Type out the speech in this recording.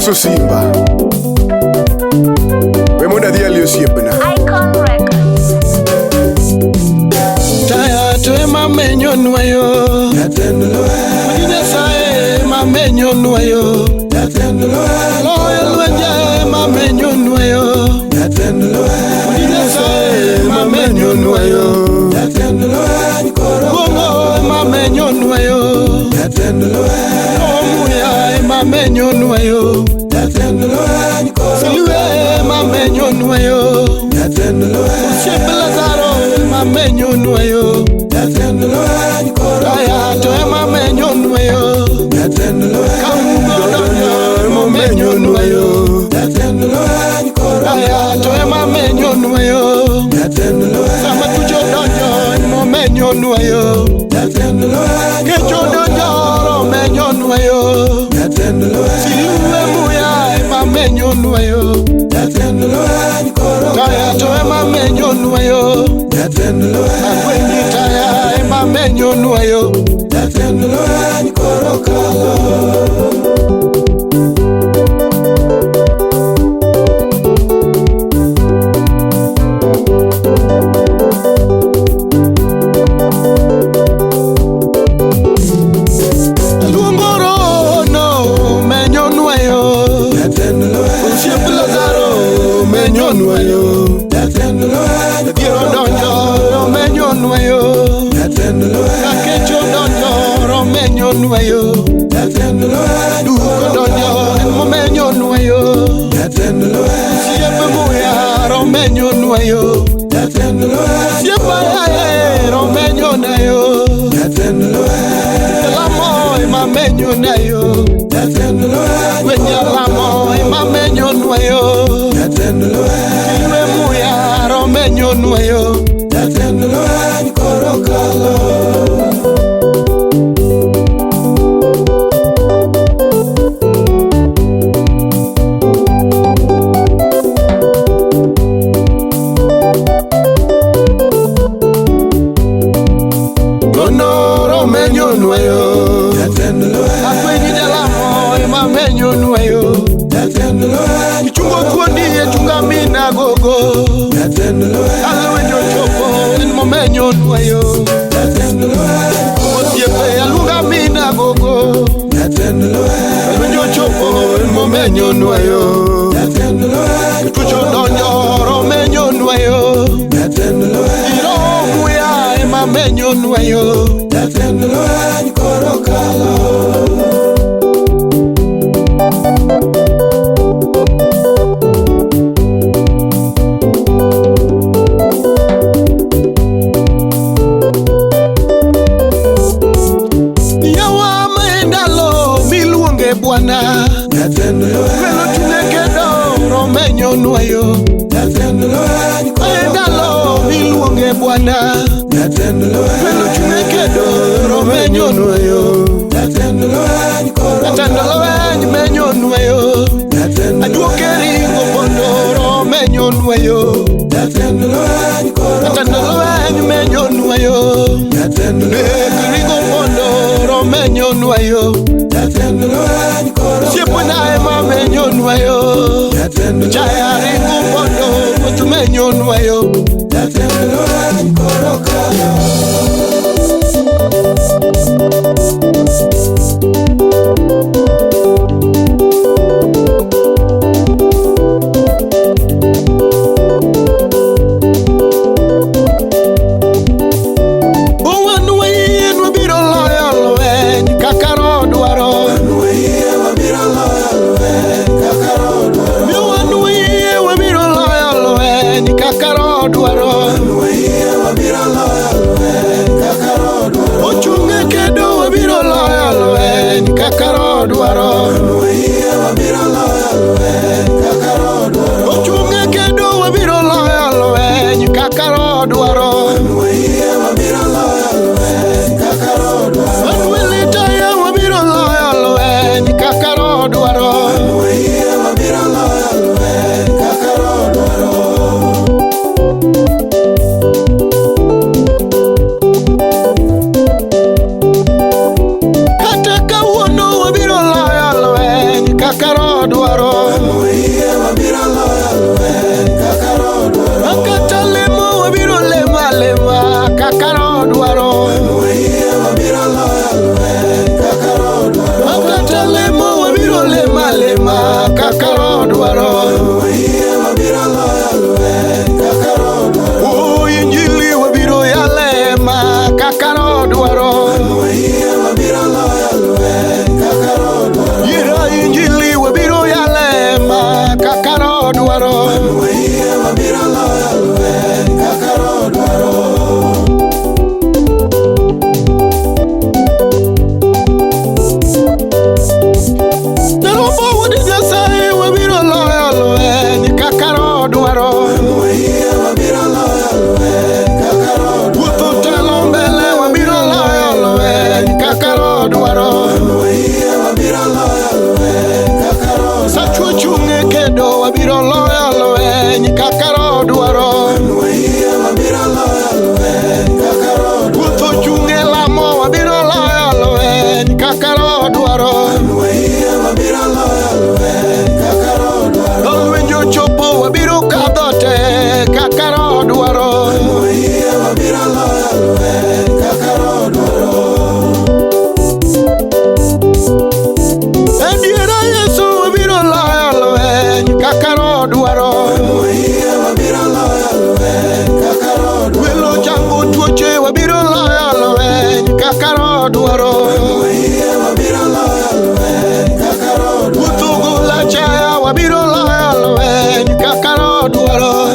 Uso Simba Wemonda dia liyo siepna Icon Records. Taya to ma menyo nuayo Yatendlo Mujina sae ma menyo nuayo Yatendlo Loyal wanja ma menyo nuayo Yatendlo Mujina sae ma menyo nuayo Yatendlo Bongo ma menyo nuayo Yatendlo Omuya ma menyo nuayo Yatendlo Silwe ma menyo nuayo Yatendlo Shebla zaro ma menyo nuayo Yatendlo Taya to ma menyo nuayo Yatendlo Kamudo ma menyo nuayo Yatendlo Taya to ma menyo nuayo Yatendlo Sama tujo dojo ma menyo nuayo Yatendlo Kecho dojo menyo nuayo Yatendlo Silwe muya ma menyo nuayo Yatendlo Taya to ma menyo nuayo Yatendlo Akwenyi taya ma menyo nuayo Yatendlo Korokalo Nuayo, Yatendlo, Giro donjo, menyo nuayo, Yatendlo, Kakecho donjo, menyo nuayo, Yatendlo, Duko donjo, menyo nuayo, Yatendlo, Siepe muya, menyo nuayo, Yatendlo, Siepe aye, menyo nayo, Yatendlo, Lamoy ma menyo nayo, Yatendlo, Wenya lamoy ma menyo nuayo, Yatendlo, Silwe muya, menyo nuayo, Yatendlo, Korokalo. Gonoro menyo nuayo, Yatendlo, Akwenyi jalamo ma menyo nuayo, Yatendlo, Chungo kuoni chunga mina gogo, Yatendlo, Alwenyo chopo in mo menyo nuayo, Yatendlo, Osiepe alunga mina gogo, Yatendlo, Alwenyo chopo in mo menyo nuayo, Yatendlo, Tucho donjo menyo nuayo, Yatendlo, Iro muya ma menyo nuayo, Yatendlo, Korokalo. Bwana Yatendlo Velo tunekedo menyo nuayo Yatendlo Endalo miluonge Bwana Yatendlo Velo tunekedo menyo nuayo Yatendlo Yatendlo menyo nuayo Yatendlo Aduokeri gopondo menyo nuayo Yatendlo Yatendlo menyo nuayo Yatendlo Ekiri gopondo menyo nuayo Yatendlo Siepo na ma menyo nuayo, Yatendlo Chaya ringu pondo kutu menyo nuayo, Yatendlo Korokalo. Kakaro duaro, dwaro. Utugula chaya wabiro loyo lweny kaka dwaro.